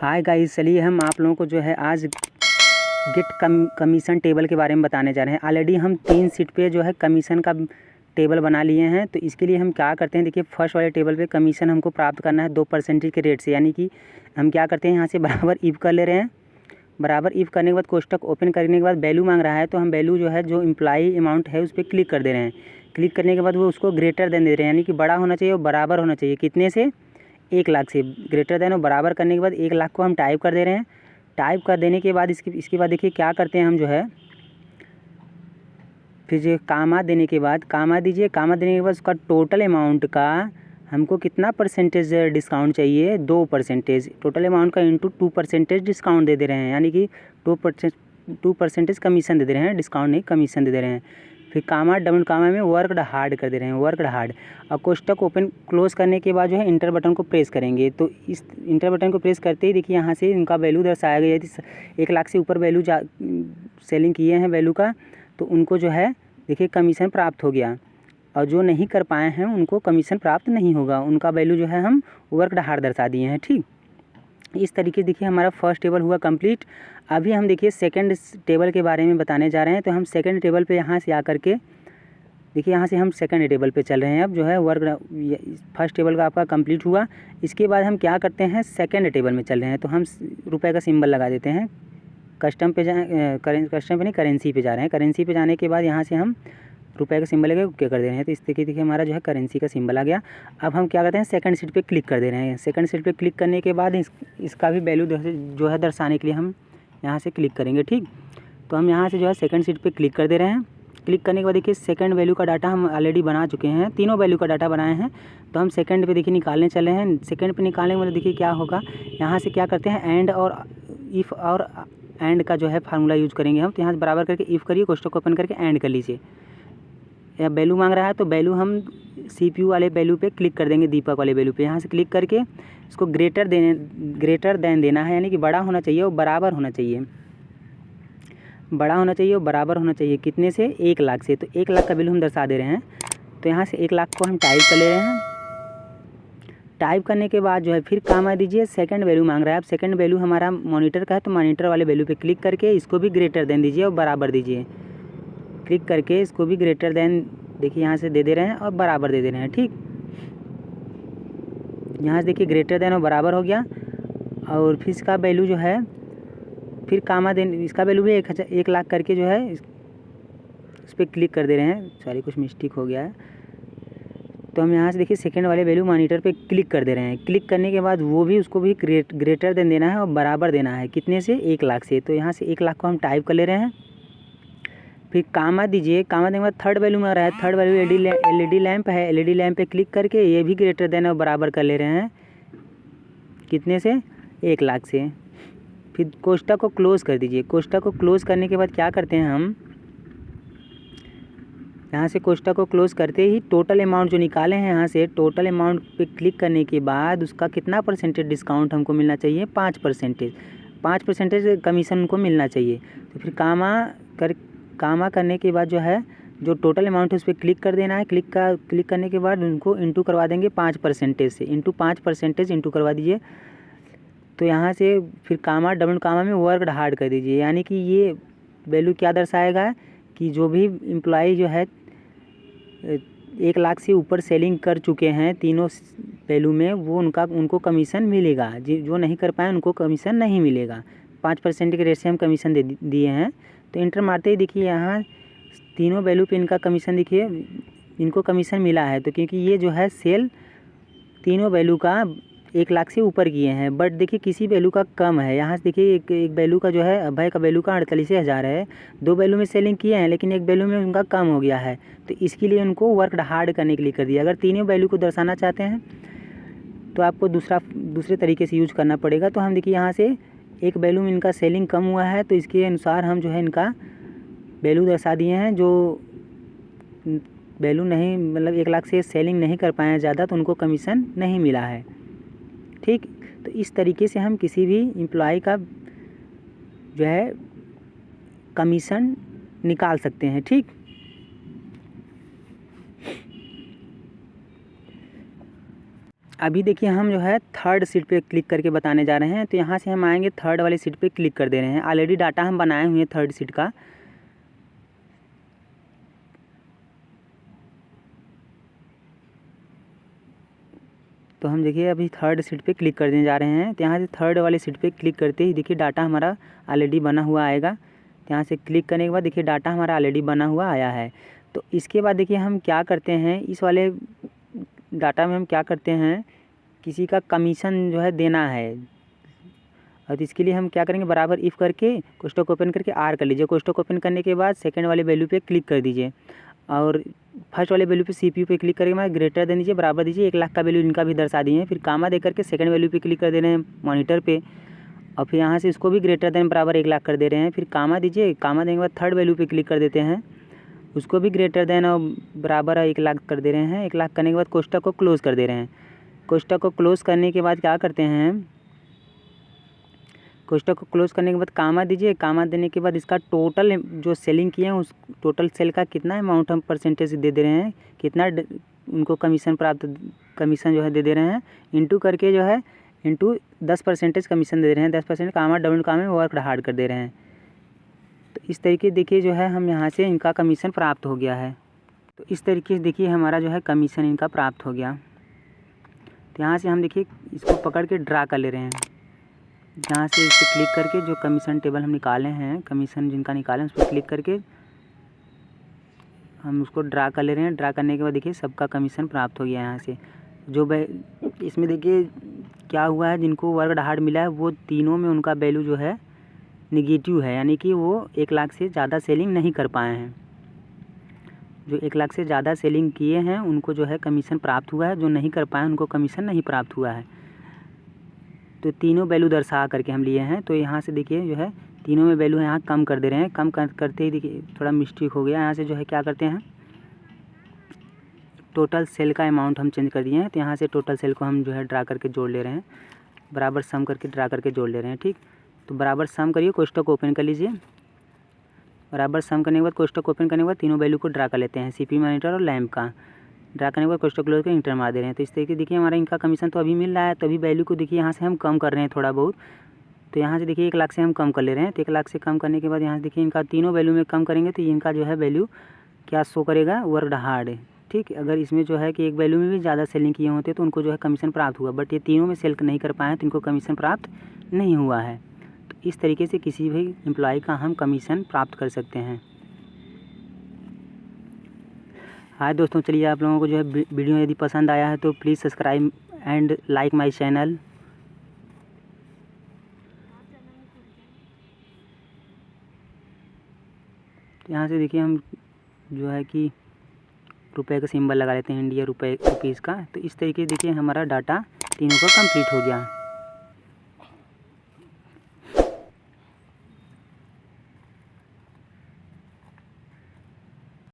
Hi guys, चलिए हम आप लोगों को जो है आज गेट कमीशन टेबल के बारे में बताने जा रहे हैं। ऑलरेडी हम 3 सीट पे जो है कमीशन का टेबल बना लिए हैं। तो इसके लिए हम क्या करते हैं, देखिए फर्स्ट वाले टेबल पे कमीशन हमको प्राप्त करना है 2% के रेट से। यानी कि हम क्या करते हैं, यहाँ से बराबर इफ कर ले रहे हैं। बराबर इफ करने के बाद कोष्टक ओपन करने के बाद वैल्यू मांग रहा है, तो हम वैल्यू जो है जो एम्प्लॉई अमाउंट है उस पर क्लिक कर दे रहे हैं। क्लिक करने के बाद वो उसको ग्रेटर देन दे रहे हैं, यानी कि बड़ा होना चाहिए और बराबर होना चाहिए। कितने से? 1 लाख से। ग्रेटर देन और बराबर करने के बाद 1 लाख को हम टाइप कर दे रहे हैं। टाइप कर देने के बाद इसके बाद देखिए क्या करते हैं हम जो है, फिर जो कामा देने के बाद कामा दीजिए। कामा देने के बाद उसका टोटल अमाउंट का हमको कितना परसेंटेज डिस्काउंट चाहिए? 2%। टोटल अमाउंट का इंटू 2% डिस्काउंट दे रहे हैं, यानी कि 2% कमीशन दे रहे हैं, डिस्काउंट नहीं कमीशन दे रहे हैं। फिर कामा डबल कामा में वर्कड हार्ड कर दे रहे हैं, वर्कड हार्ड। और कोष्टक ओपन क्लोज करने के बाद जो है इंटर बटन को प्रेस करेंगे। तो इस इंटर बटन को प्रेस करते ही देखिए यहाँ से इनका वैल्यू दर्शाया गया। यदि 1 लाख से ऊपर वैल्यू सेलिंग किए हैं वैल्यू का, तो उनको जो है देखिए कमीशन प्राप्त हो गया। और जो नहीं कर पाए हैं उनको कमीशन प्राप्त नहीं होगा। उनका वैल्यू जो है हम वर्कड हार्ड दर्शा दिए हैं। ठीक, इस तरीके से देखिए हमारा फर्स्ट टेबल हुआ कंप्लीट। अभी हम देखिए सेकंड टेबल के बारे में बताने जा रहे हैं। तो हम सेकंड टेबल पे यहाँ से आकर के देखिए, यहाँ से हम सेकंड टेबल पे चल रहे हैं। अब जो है फर्स्ट टेबल का आपका कंप्लीट हुआ। इसके बाद हम क्या करते हैं, सेकंड टेबल में चल रहे हैं। तो हम रुपए का सिंबल लगा देते हैं। कस्टम पे कस्टम पे नहीं, करेंसी पे जा रहे हैं। करेंसी पे जाने के बाद यहाँ से हम रुपए का सिंबल लेकर ओके कर दे रहे हैं। तो इस तरीके देखिए हमारा जो है करेंसी का सिंबल आ गया। अब हम क्या करते हैं, सेकंड सीट पे क्लिक कर दे रहे हैं। सेकंड सीट पे क्लिक करने के बाद इसका भी वैल्यू जो है दर्शाने के लिए हम यहाँ से क्लिक करेंगे। ठीक, तो हम यहाँ से जो है सेकंड सीट पे क्लिक कर दे रहे हैं। क्लिक करने के बाद देखिए सेकंड वैल्यू का डाटा हम ऑलरेडी बना चुके हैं, तीनों वैल्यू का डाटा बनाए हैं। तो हम सेकंड पे देखिए निकालने चले हैं। सेकंड पे निकालने के बाद देखिए क्या होगा, यहाँ से क्या करते हैं, एंड और इफ़ और एंड का जो है फार्मूला यूज़ करेंगे हम। तो यहाँ से बराबर करके इफ़ करिए, कोष्टक ओपन करके एंड कर लीजिए। या वैल्यू मांग रहा है तो वैल्यू हम CPU वाले वैल्यू पे क्लिक कर देंगे, दीपक वाले वैल्यू पे। यहाँ से क्लिक करके इसको ग्रेटर देन देना है, यानी कि बड़ा होना चाहिए और बराबर होना चाहिए। बड़ा होना चाहिए और बराबर होना चाहिए। कितने से? 1 लाख से। तो 1 लाख का वैल्यू हम दर्शा दे रहे हैं। तो यहाँ से 1 लाख को हम टाइप कर ले रहे हैं। टाइप करने के बाद जो है फिर कामा दीजिए। सेकंड वैल्यू मांग रहा है। अब सेकंड वैल्यू हमारा मॉनिटर का है, तो मॉनिटर वाले वैल्यू पे क्लिक करके इसको भी ग्रेटर देन दीजिए और बराबर दीजिए। क्लिक करके इसको भी ग्रेटर देन देखिए यहाँ से दे रहे हैं और बराबर दे रहे हैं। ठीक, यहाँ से देखिए ग्रेटर देन और बराबर हो गया। और फिर इसका वैल्यू जो है फिर कामा देन, इसका वैल्यू भी 1 लाख करके जो है इस पर क्लिक कर दे रहे हैं। सॉरी, कुछ मिस्टेक हो गया है। तो हम यहाँ से देखिए सेकंड वाले वैल्यू मॉनिटर पे क्लिक कर दे रहे हैं। क्लिक करने के बाद वो भी उसको भी ग्रेटर देन देना है और बराबर देना है। कितने से? 1 लाख से। तो यहाँ से 1 लाख को हम टाइप कर ले रहे हैं। फिर कामा दीजिए। कामा देने के बाद थर्ड वैल्यू में रहा है। थर्ड वैल्यू LED लैंप है। LED लैंप पे क्लिक करके ये भी ग्रेटर देन और बराबर कर ले रहे हैं। कितने से? 1 लाख से। फिर कोष्टक को क्लोज़ कर दीजिए। कोष्टक को क्लोज़ करने के बाद क्या करते हैं हम, यहाँ से कोष्टक को क्लोज़ करते ही टोटल अमाउंट जो निकाले हैं यहाँ से, टोटल अमाउंट पे क्लिक करने के बाद उसका कितना परसेंटेज डिस्काउंट हमको मिलना चाहिए? 5%। 5% कमीशन उनको मिलना चाहिए। तो फिर कामा करने के बाद जो है जो टोटल अमाउंट है उस पर क्लिक कर देना है। क्लिक करने के बाद उनको इंटू करवा देंगे 5% से। इंटू 5% इंटू करवा दीजिए। तो यहाँ से फिर कामा डबल कामा में वर्कड हार्ड कर दीजिए। यानी कि ये वैल्यू क्या दर्शाएगा कि जो भी एम्प्लॉई जो है 1 लाख से ऊपर सेलिंग कर चुके हैं तीनों वैल्यू में, वो उनको कमीशन मिलेगा। जो नहीं कर पाए उनको कमीशन नहीं मिलेगा। 5% के रेट से हम कमीशन दिए हैं। तो इंटर मारते ही देखिए यहाँ तीनों वैल्यू पे इनका कमीशन देखिए, इनको कमीशन मिला है। तो क्योंकि ये जो है सेल तीनों वैल्यू का 1 लाख से ऊपर किए हैं, बट देखिए किसी वैल्यू का कम है। यहाँ से देखिए एक वैल्यू का जो है अभय का वैल्यू का 48,000 है। 2 वैल्यू में सेलिंग किए हैं लेकिन एक वैल्यू में उनका कम हो गया है। तो इसके लिए उनको वर्क हार्ड करने के लिए कर दिया। अगर तीनों वैल्यू को दर्शाना चाहते हैं तो आपको दूसरे तरीके से यूज करना पड़ेगा। तो हम देखिए यहाँ से एक वैल्यू में इनका सेलिंग कम हुआ है, तो इसके अनुसार हम जो है इनका वैल्यू दर्शा दिए हैं। जो वैल्यू नहीं, मतलब 1 लाख से सेलिंग नहीं कर पाए हैं ज़्यादा, तो उनको कमीशन नहीं मिला है। ठीक, तो इस तरीके से हम किसी भी एम्प्लॉय का जो है कमीशन निकाल सकते हैं। ठीक, अभी देखिए हम जो है थर्ड सीट पे क्लिक करके बताने जा रहे हैं। तो यहाँ से हम आएंगे थर्ड वाली सीट पे क्लिक कर दे रहे हैं। ऑलरेडी डाटा हम बनाए हुए हैं थर्ड सीट का। तो हम देखिए अभी थर्ड सीट पे क्लिक करने जा रहे हैं। तो यहाँ से थर्ड वाली सीट पे क्लिक करते ही देखिए डाटा हमारा ऑलरेडी बना हुआ आएगा। तो यहाँ से क्लिक करने के बाद देखिए डाटा हमारा ऑलरेडी बना हुआ आया है। तो इसके बाद देखिए हम क्या करते हैं, इस वाले डाटा में हम क्या करते हैं, किसी का कमीशन जो है देना है। और इसके लिए हम क्या करेंगे, बराबर इफ़ करके कोष्टक ओपन करके आर कर लीजिए। कोष्टक ओपन करने के बाद सेकंड वाले वैल्यू पे क्लिक कर दीजिए और फर्स्ट वाले वैल्यू पे CPU पे क्लिक करके मैं ग्रेटर देन दीजिए, बराबर दीजिए 1 लाख का वैल्यू इनका भी दर्शा दिए हैं। फिर कामा दे करके सेकंड वैल्यू पे क्लिक कर दे रहे हैं मॉनिटर पे और फिर यहाँ से इसको भी ग्रेटर देन बराबर 1 लाख कर दे रहे हैं। फिर कामा दीजिए, कामा देने के बाद थर्ड वैल्यू पे क्लिक कर देते हैं, उसको भी ग्रेटर देन और बराबर 1 लाख कर दे रहे हैं। 1 लाख करने के बाद कोष्टक को क्लोज़ कर दे रहे हैं। कोष्टक को क्लोज़ करने के बाद क्या करते हैं, कोष्टक को क्लोज़ करने के बाद कामा दीजिए। कामा देने के बाद इसका टोटल जो सेलिंग किए हैं उस टोटल सेल का कितना अमाउंट हम परसेंटेज दे दे रहे हैं, कितना उनको कमीशन प्राप्त, कमीशन जो है दे दे रहे हैं, इंटू करके जो है इंटू 10% कमीशन दे रहे हैं। 10% कामा डबल कामा वर्क हार्ड कर दे रहे हैं। तो इस तरीके देखिए जो है हम यहाँ से इनका कमीशन प्राप्त हो गया है। तो इस तरीके से देखिए हमारा जो है कमीशन इनका प्राप्त हो गया। तो यहाँ से हम देखिए इसको पकड़ के ड्रा कर ले रहे हैं। यहाँ से इस पर क्लिक करके जो कमीशन टेबल हम निकाले हैं, कमीशन जिनका निकाले हैं उस पर क्लिक करके हम उसको ड्रा कर ले रहे हैं। ड्रा करने के बाद देखिए सबका कमीशन प्राप्त हो गया। यहाँ से जो इसमें देखिए क्या हुआ है, जिनको वर्क हार्ड मिला है वो तीनों में उनका वैल्यू जो है निगेटिव है, यानी कि वो 1 लाख से ज़्यादा सेलिंग नहीं कर पाए हैं। जो 1 लाख से ज़्यादा सेलिंग किए हैं उनको जो है कमीशन प्राप्त हुआ है, जो नहीं कर पाए उनको कमीशन नहीं प्राप्त हुआ है। तो तीनों वैल्यू दर्शा करके हम लिए हैं। तो यहाँ से देखिए जो है तीनों में वैल्यू यहाँ कम कर दे रहे हैं। कम करते ही देखिए थोड़ा मिस्टेक हो गया। यहाँ से जो है क्या करते हैं, टोटल सेल का अमाउंट हम चेंज कर दिए हैं। तो यहाँ से टोटल सेल को हम जो है ड्रा करके जोड़ ले रहे हैं, बराबर सम करके ड्रा करके जोड़ ले रहे हैं। ठीक, तो बराबर सम करिए, कोष्टक ओपन कर लीजिए। बराबर सम करने के बाद कोष्टक ओपन करने के बाद तीनों वैल्यू को ड्रा कर लेते हैं, CPU मॉनिटर और लैंप का। ड्रा करने के बाद कोष्टक क्लोज कर इंटर मार दे रहे हैं। तो इस तरीके देखिए हमारा इनका कमीशन तो अभी मिल रहा है, तभी वैल्यू को देखिए यहाँ से हम कम कर रहे हैं थोड़ा बहुत। तो यहाँ से देखिए 1 लाख से हम कम कर ले रहे हैं। तो 1 लाख से कम करने के बाद यहाँ से देखिए इनका तीनों वैल्यू में कम करेंगे तो इनका जो है वैल्यू क्या शो करेगा, वर्क हार्ड। ठीक, अगर इसमें जो है कि एक वैल्यू में भी ज़्यादा सेलिंग किए होते तो उनको जो है कमीशन प्राप्त हुआ, बट ये तीनों में सेल नहीं कर पाए हैं तो इनको कमीशन प्राप्त नहीं हुआ है। तो इस तरीके से किसी भी एम्प्लॉय का हम कमीशन प्राप्त कर सकते हैं। हाँ दोस्तों, चलिए आप लोगों को जो है वीडियो यदि पसंद आया है तो please subscribe and like my channel. तो यहाँ से देखिए हम जो है कि रुपए का सिंबल लगा लेते हैं, इंडिया रुपीज़ का। तो इस तरीके देखिए हमारा डाटा तीनों का कंप्लीट हो गया।